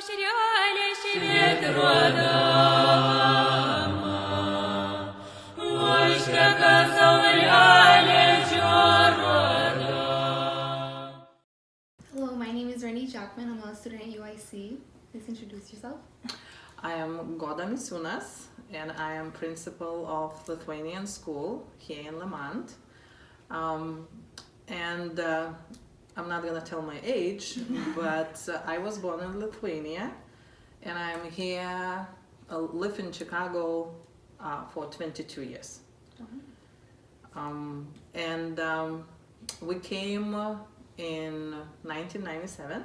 Hello, my name is Reny Jaqaman. I'm a student at UIC. Please introduce yourself. I am and I am principal of Lithuanian School here in Lemont. And I'm not gonna tell my age, but I was born in Lithuania, and I'm here, live in Chicago for 22 years. We came in 1997,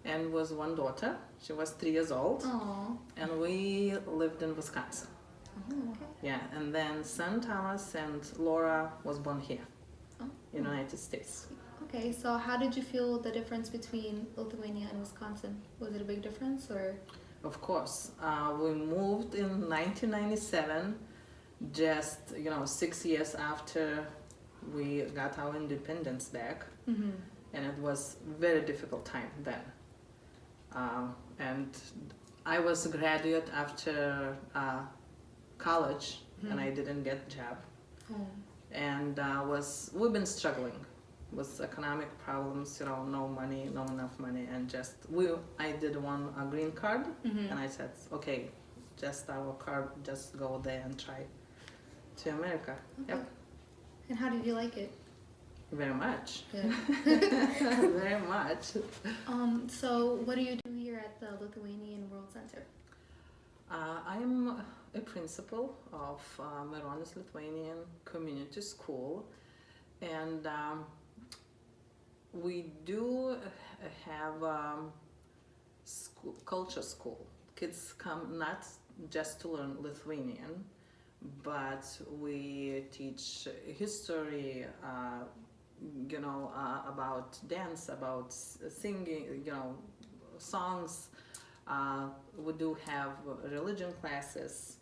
and was one daughter. She was 3 years old. Aww. And we lived in Wisconsin. Oh, okay. Yeah, and then son Thomas and Laura was born here in the United States. Okay, so how did you feel the difference between Lithuania and Wisconsin? Was it a big difference, or? Of course, we moved in 1997, just 6 years after we got our independence back, and it was very difficult time then. And I was a graduate after college, and I didn't get a job, and we've been struggling with economic problems, no money, not enough money, and I did want a green card, and I said, okay, just our card, just go there and try to America. Okay. Yep. And how did you like it? Very much. Good. Very much. So what do you do here at the Lithuanian World Center? I'm a principal of Meronis Lithuanian Community School, and we do have culture school. Kids come not just to learn Lithuanian, but we teach history, about dance, about singing, songs. We do have religion classes,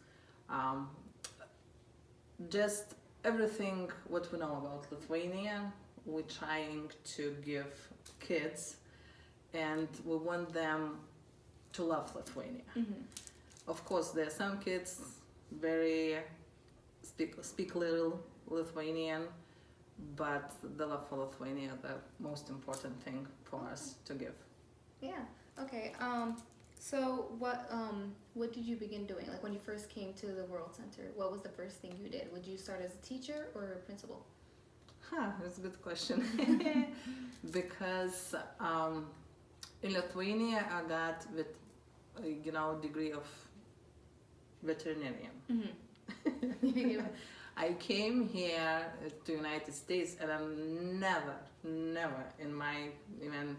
just everything what we know about Lithuania, we're trying to give kids, and we want them to love Lithuania. Of course, there are some kids very speak little Lithuanian, but the love for Lithuania is the most important thing for us to give. Yeah. Okay. So what did you begin doing? Like when you first came to the World Center, what was the first thing you did? Would you start as a teacher or a principal? That's a good question. Because in Lithuania I got with degree of veterinarian. I came here to United States, and I never in my even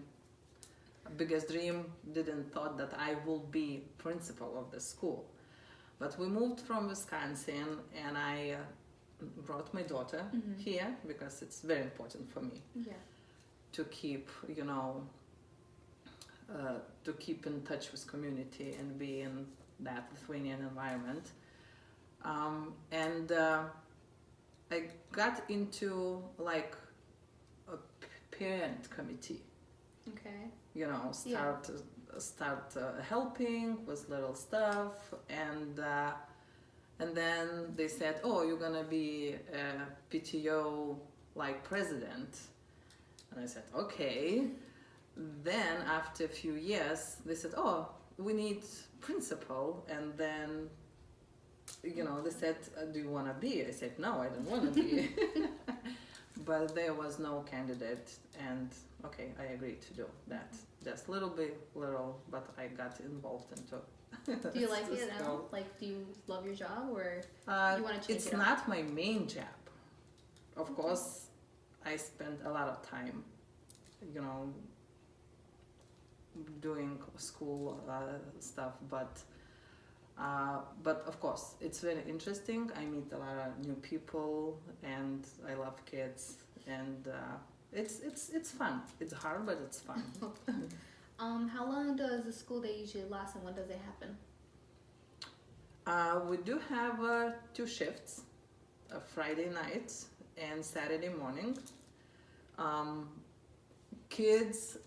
biggest dream didn't thought that I will be principal of the school. But we moved from Wisconsin, and I brought my daughter here because it's very important for me to keep to keep in touch with community and be in that Lithuanian environment. I got into like a parent committee. Okay. Start helping with little stuff, and then they said, oh, you're gonna be a PTO like president, and I said, okay. Then after a few years they said, oh, we need principal, and then they said, do you want to be? I said, no, I don't want to be. But there was no candidate, and okay, I agreed to do that. Just little, but I got involved into. Do you like it now? Like, do you love your job, or you want to change it? It's not my main job. Of course, I spend a lot of time, doing school stuff, but of course it's very interesting. I meet a lot of new people, and I love kids, and it's fun. It's hard, but it's fun. How long does the school day usually last, and when does it happen? We do have 2 shifts, Friday night and Saturday morning. Kids,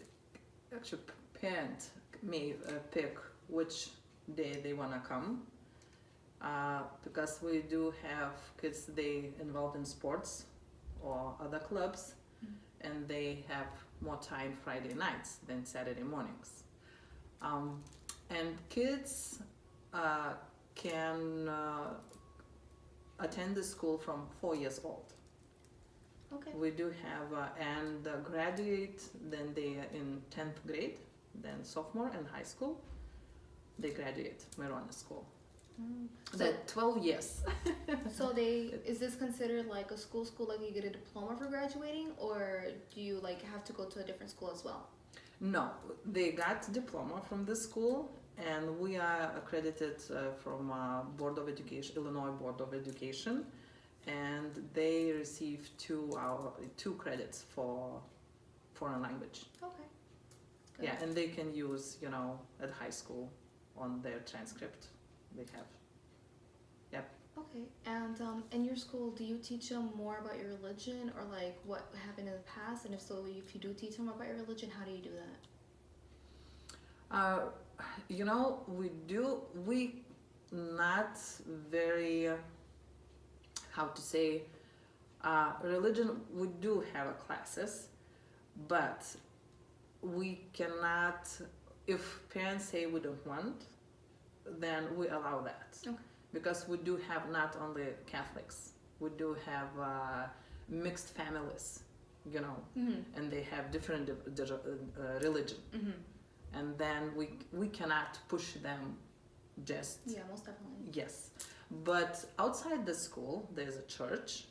actually parents may pick which day they want to come, because we do have kids they involved in sports or other clubs, and they have more time Friday nights than Saturday mornings. And kids can attend the school from 4 years old. Okay. We do have and graduate, then they are in 10th grade, then sophomore in high school, they graduate Mirona school. So, 12 years. so is this considered like a school, like you get a diploma for graduating, or do you like have to go to a different school as well? No, they got diploma from the school, and we are accredited from Board of Education, Illinois Board of Education, and they receive two credits for foreign language. Okay. Good. Yeah, and they can use, at high school on their transcript they have. Yep. Okay. And in your school, do you teach them more about your religion, or like what happened in the past? And if so, if you do teach them about your religion, how do you do that? We not very, how to say, religion, we do have classes, but we cannot, if parents say we don't want, then we allow that. Okay. Because we do have not only Catholics, we do have mixed families, and they have different religion. And then we cannot push them just... Yeah, most definitely. Yes. But outside the school, there's a church,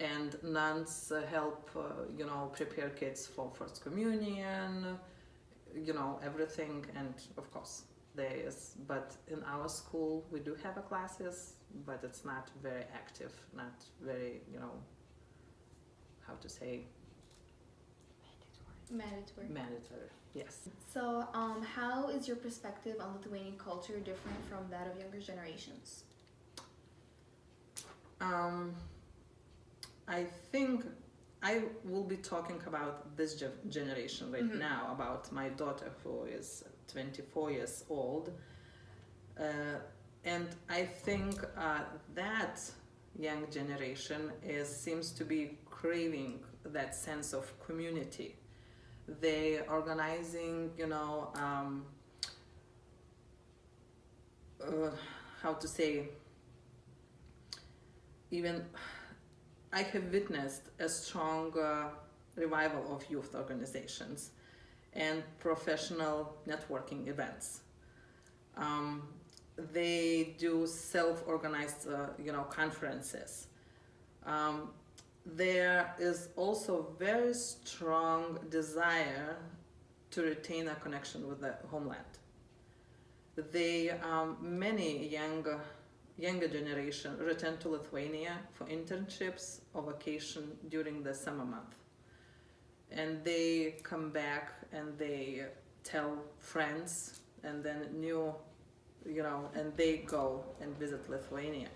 and nuns help, prepare kids for First Communion, everything, and of course, but in our school we do have classes, but it's not very active, not very, how to say, mandatory. Yes. So how is your perspective on Lithuanian culture different from that of younger generations? I think I will be talking about this generation right now, about my daughter who is 24 years old, and I think that young generation seems to be craving that sense of community. They organizing, how to say, even I have witnessed a strong revival of youth organizations and professional networking events. They do self-organized, conferences. There is also very strong desire to retain a connection with the homeland. Many younger generation return to Lithuania for internships or vacation during the summer month. And they come back and they tell friends, and then and they go and visit Lithuania.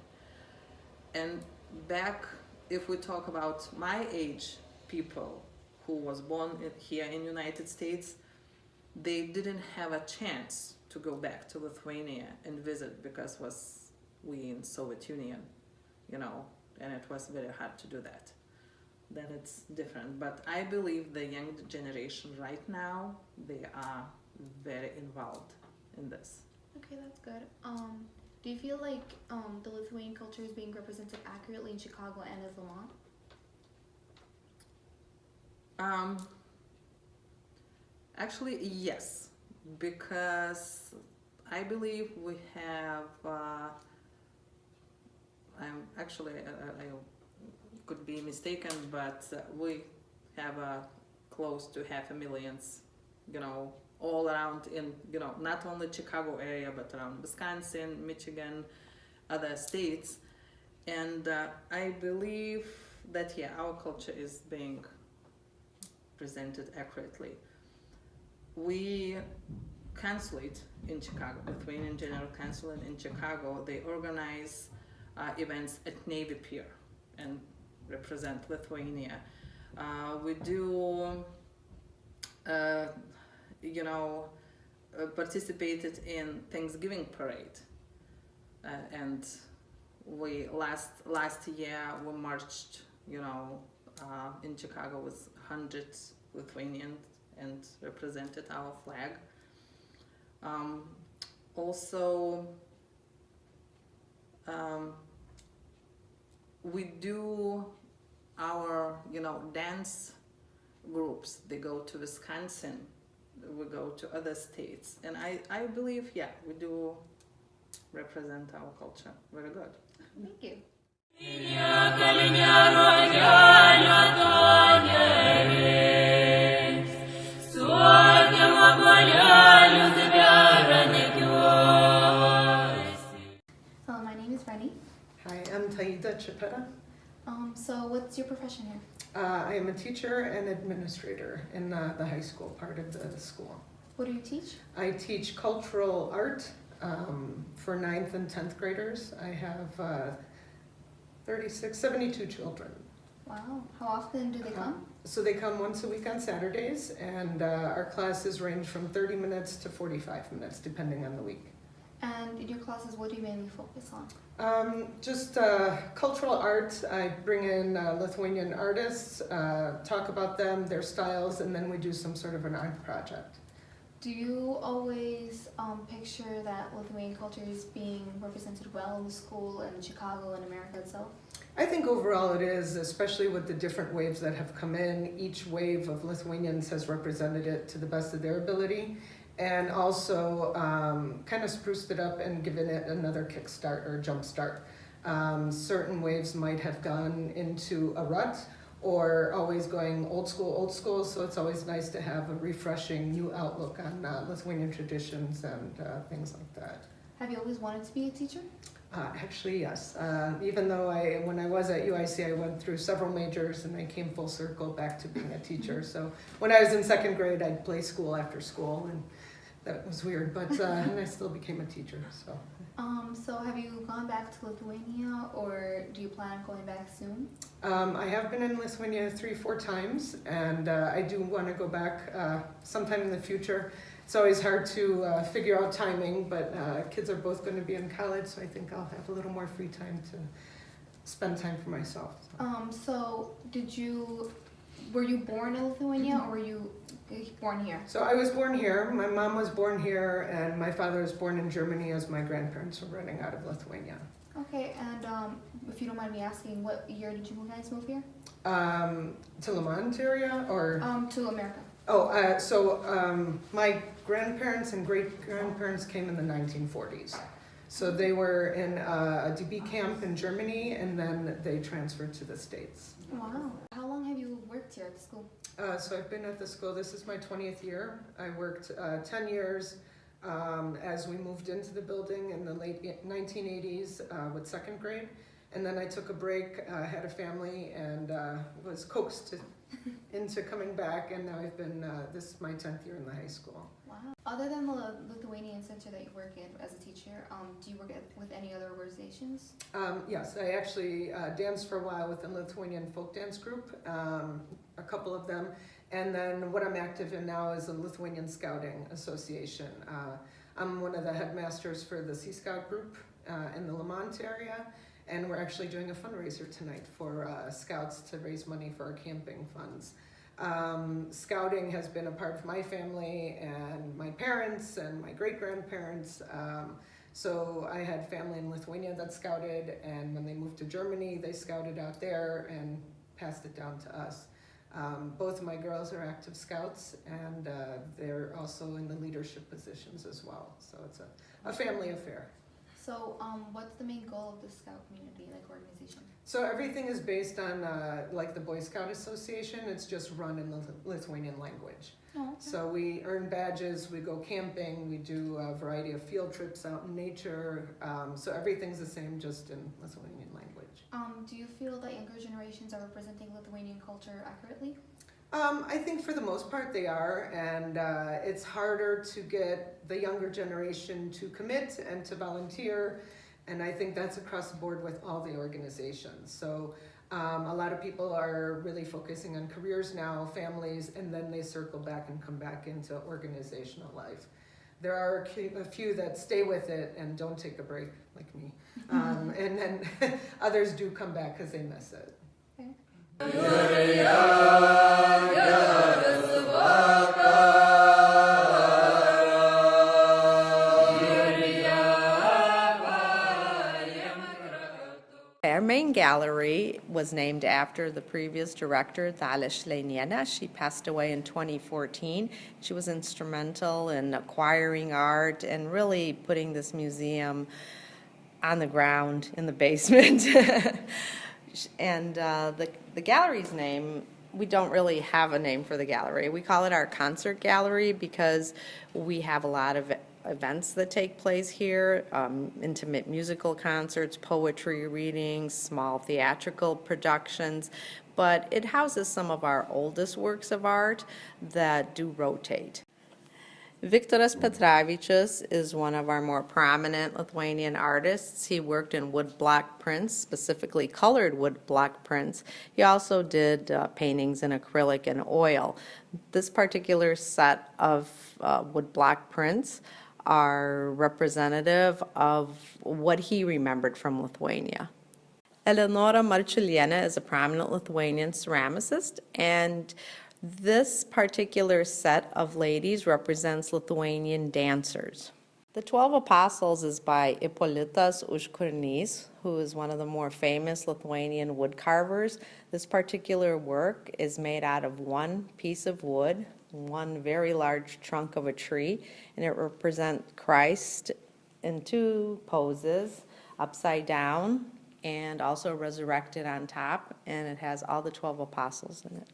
And back, if we talk about my age people who was born here in United States, they didn't have a chance to go back to Lithuania and visit because we in Soviet Union, and it was very hard to do that. Then it's different. But I believe the young generation right now, they are very involved in this. Okay, that's good. Do you feel like the Lithuanian culture is being represented accurately in Chicago and as Lemont? Actually, yes, because I believe we have. I could be mistaken, but we have close to 500,000, all around in, not only Chicago area, but around Wisconsin, Michigan, other states. And I believe that, our culture is being presented accurately. We consulate in Chicago, Lithuanian General Consulate in Chicago, they organize events at Navy Pier and represent Lithuania. We do, participated in Thanksgiving parade, and we last year we marched, in Chicago with hundreds Lithuanians and represented our flag. Also, we do our dance groups. They go to Wisconsin, we go to other states, and I believe we do represent our culture very good. Thank you. Hello, my name is Reny. Hi, I'm Taida Chipeta. So what's your profession here? I am a teacher and administrator in the high school part of the school. What do you teach? I teach cultural art for 9th and 10th graders. I have 72 children. Wow. How often do they come? So they come once a week on Saturdays, and our classes range from 30 minutes to 45 minutes, depending on the week. And in your classes, what do you mainly focus on? Just cultural art. I bring in Lithuanian artists, talk about them, their styles, and then we do some sort of an art project. Do you always picture that Lithuanian culture is being represented well in the school and Chicago and America itself? I think overall it is, especially with the different waves that have come in. Each wave of Lithuanians has represented it to the best of their ability, and also kind of spruced it up and given it another kickstart or jump start. Certain waves might have gone into a rut or always going old school, so it's always nice to have a refreshing new outlook on Lithuanian traditions and things like that. Have you always wanted to be a teacher? Actually, yes. Even though when I was at UIC, I went through several majors and I came full circle back to being a teacher. So when I was in 2nd grade, I'd play school after school, and that was weird, but and I still became a teacher. So have you gone back to Lithuania, or do you plan on going back soon? I have been in Lithuania 3-4 times, and I do want to go back sometime in the future. It's always hard to figure out timing, but kids are both going to be in college, so I think I'll have a little more free time to spend time for myself. So were you born in Lithuania, or were you born here? So I was born here, my mom was born here, and my father was born in Germany as my grandparents were running out of Lithuania. Okay, and if you don't mind me asking, what year did you guys move here? To Lemont area, or? To America. My grandparents and great-grandparents came in the 1940s. So they were in a DB camp in Germany, and then they transferred to the States. Wow. How long have you worked here at the school? So I've been at the school, this is my 20th year. I worked 10 years as we moved into the building in the late 1980s with 2nd grade. And then I took a break, had a family, and was coaxed into coming back, and now I've been, this is my 10th year in the high school. Wow. Other than the Lithuanian Center that you work in as a teacher, do you work with any other organizations? Yes, I actually danced for a while with the Lithuanian folk dance group, a couple of them, and then what I'm active in now is the Lithuanian Scouting Association. I'm one of the headmasters for the Sea Scout group in the Lemont area, and we're actually doing a fundraiser tonight for scouts to raise money for our camping funds. Scouting has been a part of my family and my parents and my great-grandparents. So I had family in Lithuania that scouted, and when they moved to Germany, they scouted out there and passed it down to us. Both of my girls are active scouts, and they're also in the leadership positions as well. So it's a family affair. So what's the main goal of the Scout community, like organization? So everything is based on like the Boy Scout Association. It's just run in the Lithuanian language. Oh, okay. So we earn badges, we go camping, we do a variety of field trips out in nature. So everything's the same, just in Lithuanian language. Do you feel that younger generations are representing Lithuanian culture accurately? I think for the most part they are, and it's harder to get the younger generation to commit and to volunteer, and I think that's across the board with all the organizations. So a lot of people are really focusing on careers now, families, and then they circle back and come back into organizational life. There are a few that stay with it and don't take a break, like me. And then others do come back because they miss it. Our main gallery was named after the previous director, Lithuania. She passed away in 2014. She was instrumental in acquiring art and really putting this museum on the ground in the basement. And the gallery's name, we don't really have a name for the gallery. We call it our concert gallery because we have a lot of events that take place here, intimate musical concerts, poetry readings, small theatrical productions, but it houses some of our oldest works of art that do rotate. Viktoras Petravičius is one of our more prominent Lithuanian artists. He worked in woodblock prints, specifically colored woodblock prints. He also did paintings in acrylic and oil. This particular set of woodblock prints are representative of what he remembered from Lithuania. Eleonora Marčiulienė is a prominent Lithuanian ceramicist, and this particular set of ladies represents Lithuanian dancers. The 12 Apostles is by Ipolitas Užkurnys, who is one of the more famous Lithuanian wood carvers. This particular work is made out of one piece of wood, one very large trunk of a tree, and it represents Christ in two poses, upside down and also resurrected on top, and it has all the 12 apostles in it.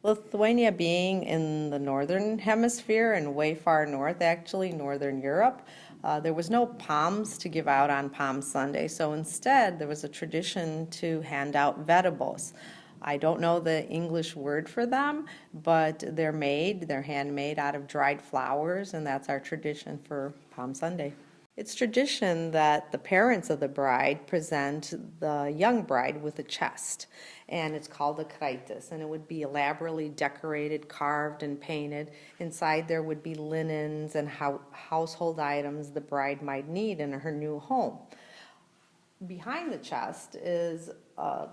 Lithuania being in the northern hemisphere and way far north, actually, northern Europe, there was no palms to give out on Palm Sunday, so instead there was a tradition to hand out vedybos. I don't know the English word for them, but they're handmade out of dried flowers, and that's our tradition for Palm Sunday. It's tradition that the parents of the bride present the young bride with a chest, and it's called a kraitis, and it would be elaborately decorated, carved, and painted. Inside there would be linens and household items the bride might need in her new home. Behind the chest is a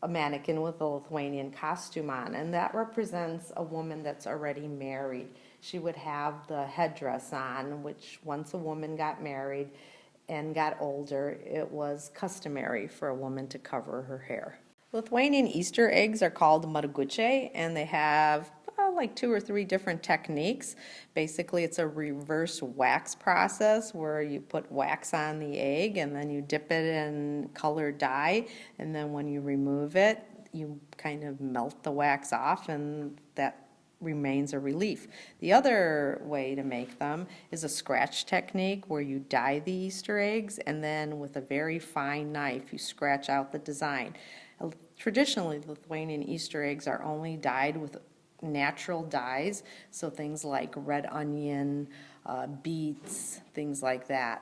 mannequin with a Lithuanian costume on, and that represents a woman that's already married. She would have the headdress on, which once a woman got married and got older, it was customary for a woman to cover her hair. Lithuanian Easter eggs are called margučiai, and they have like 2 or 3 different techniques. Basically, it's a reverse wax process where you put wax on the egg and then you dip it in colored dye, and then when you remove it, you kind of melt the wax off, and that remains a relief. The other way to make them is a scratch technique where you dye the Easter eggs, and then with a very fine knife you scratch out the design. Traditionally, Lithuanian Easter eggs are only dyed with natural dyes, so things like red onion, beets, things like that.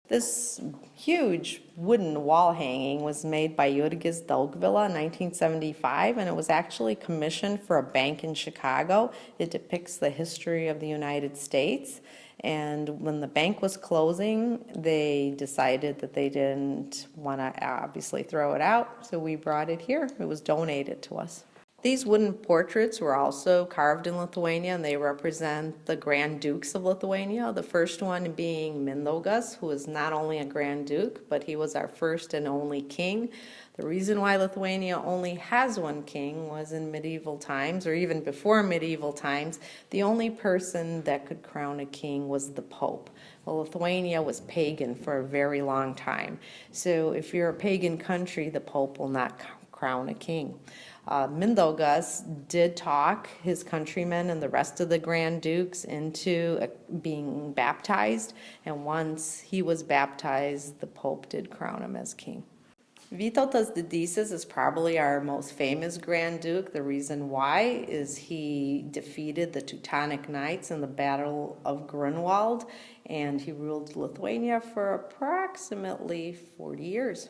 This huge wooden wall hanging was made by Jurgis Daugvila in 1975, and it was actually commissioned for a bank in Chicago. It depicts the history of the United States, and when the bank was closing, they decided that they didn't want to obviously throw it out, so we brought it here. It was donated to us. These wooden portraits were also carved in Lithuania, and they represent the Grand Dukes of Lithuania, the first one being Mindaugas, who is not only a Grand Duke, but he was our first and only king. The reason why Lithuania only has one king was in medieval times, or even before medieval times, the only person that could crown a king was the Pope. Well, Lithuania was pagan for a very long time. So if you're a pagan country, the Pope will not crown a king. Mindaugas did talk his countrymen and the rest of the Grand Dukes into being baptized, and once he was baptized, the Pope did crown him as king. Vytautas Didysis is probably our most famous Grand Duke. The reason why is he defeated the Teutonic Knights in the Battle of Grunwald, and he ruled Lithuania for approximately 40 years.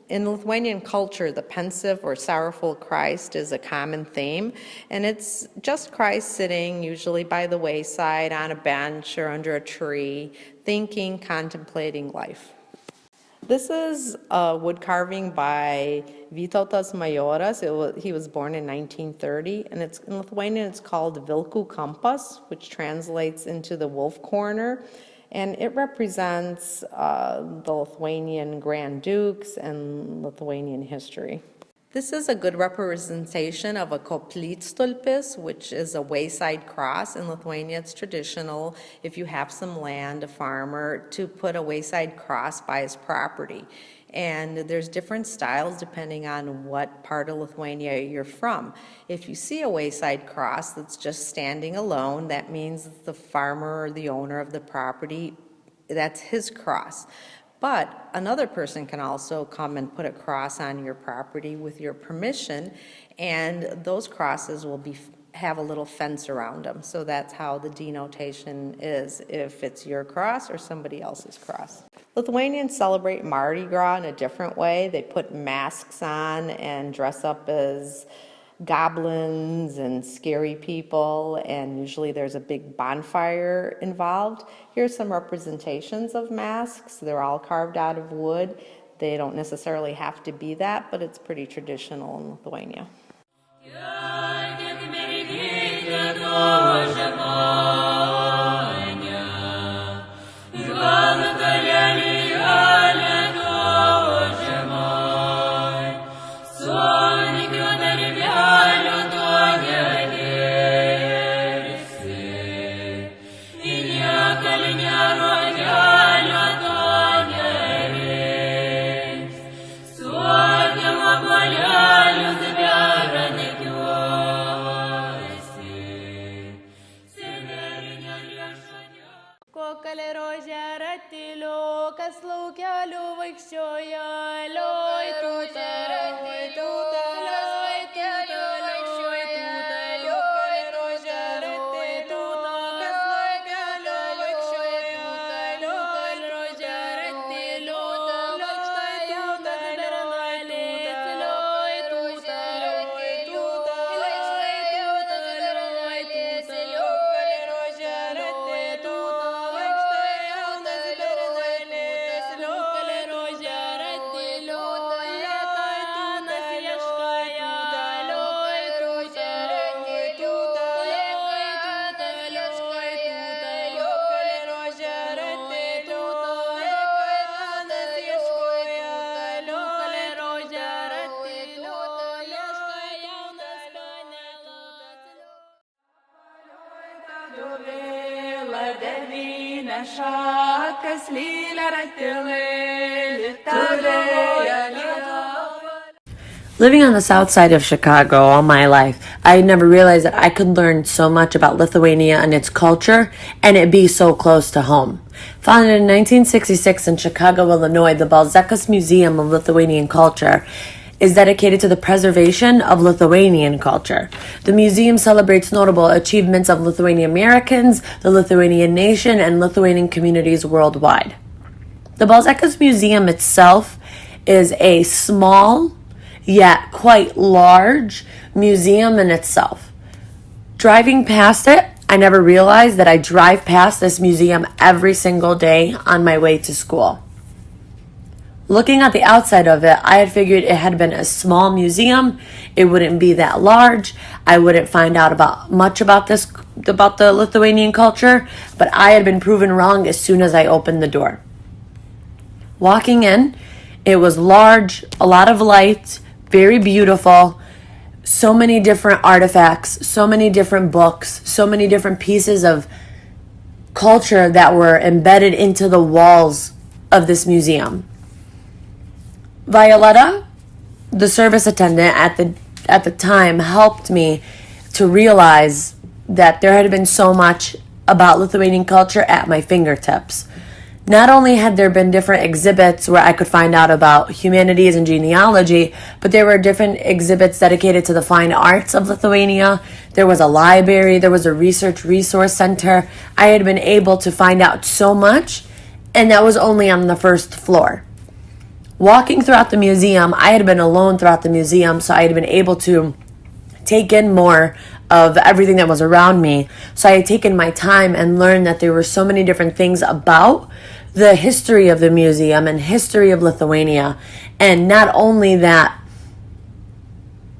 In Lithuanian culture, the pensive or sorrowful Christ is a common theme, and it's just Christ sitting usually by the wayside on a bench or under a tree, thinking, contemplating life. This is a wood carving by Vytautas Majoras. He was born in 1930, and in Lithuanian it's called Vilkų kampas, which translates into the wolf corner. And it represents the Lithuanian Grand Dukes and Lithuanian history. This is a good representation of a koplytstulpis, which is a wayside cross. In Lithuania, it's traditional, if you have some land, a farmer, to put a wayside cross by his property. And there's different styles depending on what part of Lithuania you're from. If you see a wayside cross that's just standing alone, that means the farmer or the owner of the property, that's his cross. But another person can also come and put a cross on your property with your permission, and those crosses will have a little fence around them. So that's how the denotation is, if it's your cross or somebody else's cross. Lithuanians celebrate Mardi Gras in a different way. They put masks on and dress up as goblins and scary people, and usually there's a big bonfire involved. Here's some representations of masks. They're all carved out of wood. They don't necessarily have to be that, but it's pretty traditional in Lithuania. Living on the south side of Chicago all my life, I never realized that I could learn so much about Lithuania and its culture, and it be so close to home. Founded in 1966 in Chicago, Illinois, the Balzeka Museum of Lithuanian Culture is dedicated to the preservation of Lithuanian culture. The museum celebrates notable achievements of Lithuanian Americans, the Lithuanian nation, and Lithuanian communities worldwide. The Balzeka Museum itself is a small, yet quite large museum in itself. Driving past it, I never realized that I drive past this museum every single day on my way to school. Looking at the outside of it, I had figured it had been a small museum. It wouldn't be that large. I wouldn't find out much about the Lithuanian culture, but I had been proven wrong as soon as I opened the door. Walking in, it was large, a lot of light, very beautiful, so many different artifacts, so many different books, so many different pieces of culture that were embedded into the walls of this museum. Violetta, the service attendant at the time, helped me to realize that there had been so much about Lithuanian culture at my fingertips. Not only had there been different exhibits where I could find out about humanities and genealogy, but there were different exhibits dedicated to the fine arts of Lithuania. There was a library, there was a research resource center. I had been able to find out so much, and that was only on the first floor. Walking throughout the museum, I had been alone throughout the museum, so I had been able to take in more of everything that was around me. So I had taken my time and learned that there were so many different things about the history of the museum and history of Lithuania. And not only that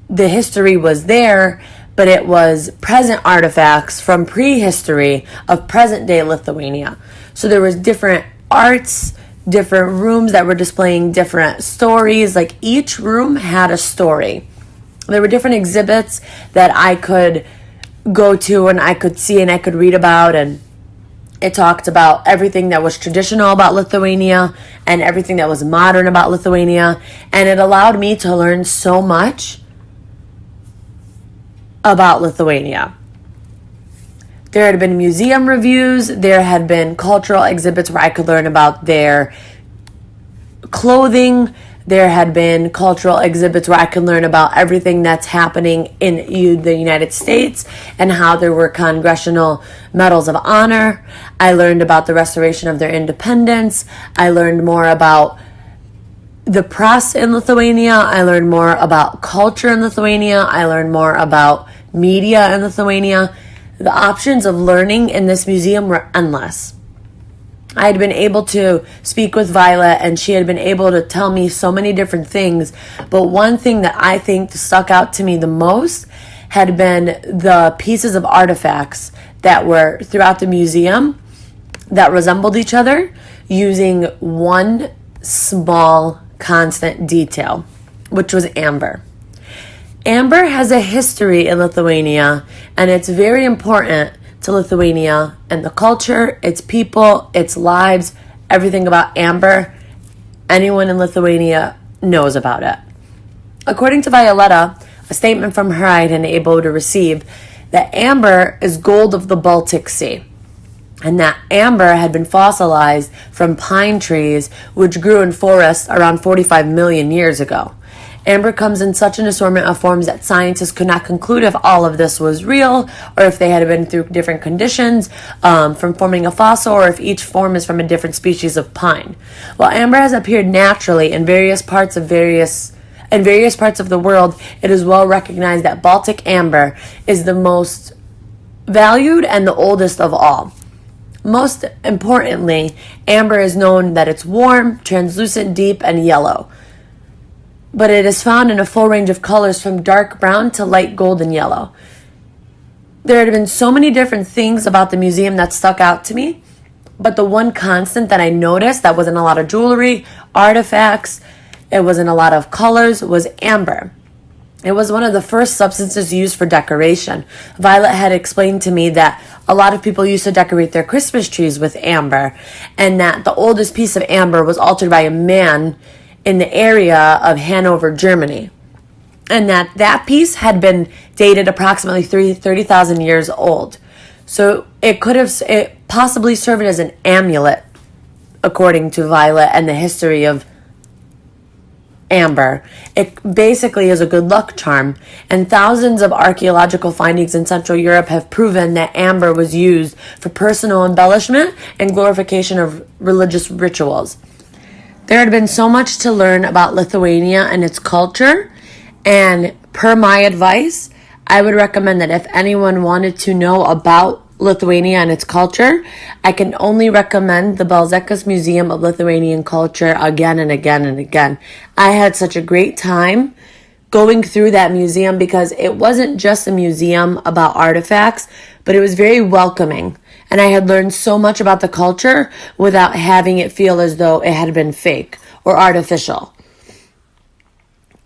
the history was there, but it was present artifacts from prehistory of present-day Lithuania. So there was different arts, different rooms that were displaying different stories. Like each room had a story. There were different exhibits that I could go to and I could see and I could read about, and it talked about everything that was traditional about Lithuania and everything that was modern about Lithuania, and it allowed me to learn so much about Lithuania. There had been museum reviews, there had been cultural exhibits where I could learn about their clothing, there had been cultural exhibits where I could learn about everything that's happening in the United States and how there were congressional medals of honor. I learned about the restoration of their independence. I learned more about the press in Lithuania. I learned more about culture in Lithuania. I learned more about media in Lithuania. The options of learning in this museum were endless. I had been able to speak with Violet, and she had been able to tell me so many different things. But one thing that I think stuck out to me the most had been the pieces of artifacts that were throughout the museum that resembled each other using one small constant detail, which was amber. Amber has a history in Lithuania, and it's very important to Lithuania and the culture, its people, its lives, everything about amber. Anyone in Lithuania knows about it. According to Violetta, a statement from her I had been able to receive, that amber is gold of the Baltic Sea, and that amber had been fossilized from pine trees which grew in forests around 45 million years ago. Amber comes in such an assortment of forms that scientists could not conclude if all of this was real or if they had been through different conditions from forming a fossil, or if each form is from a different species of pine. While amber has appeared naturally in various parts of the world, it is well recognized that Baltic amber is the most valued and the oldest of all. Most importantly, amber is known that it's warm, translucent, deep, and yellow. But it is found in a full range of colors from dark brown to light golden yellow. There had been so many different things about the museum that stuck out to me, but the one constant that I noticed that wasn't a lot of jewelry, artifacts, it wasn't a lot of colors, was amber. It was one of the first substances used for decoration. Violet had explained to me that a lot of people used to decorate their Christmas trees with amber, and that the oldest piece of amber was altered by a man in the area of Hanover, Germany. And that piece had been dated approximately 30,000 years old. So it possibly served as an amulet, according to Violet and the history of amber. It basically is a good luck charm, and thousands of archaeological findings in Central Europe have proven that amber was used for personal embellishment and glorification of religious rituals. There had been so much to learn about Lithuania and its culture, and per my advice, I would recommend that if anyone wanted to know about Lithuania and its culture, I can only recommend the Balzeka's Museum of Lithuanian Culture again and again and again. I had such a great time going through that museum because it wasn't just a museum about artifacts, but it was very welcoming. And I had learned so much about the culture without having it feel as though it had been fake or artificial.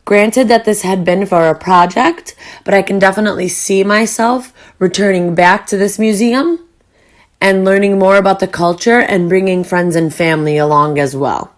Granted that this had been for a project, but I can definitely see myself returning back to this museum and learning more about the culture and bringing friends and family along as well.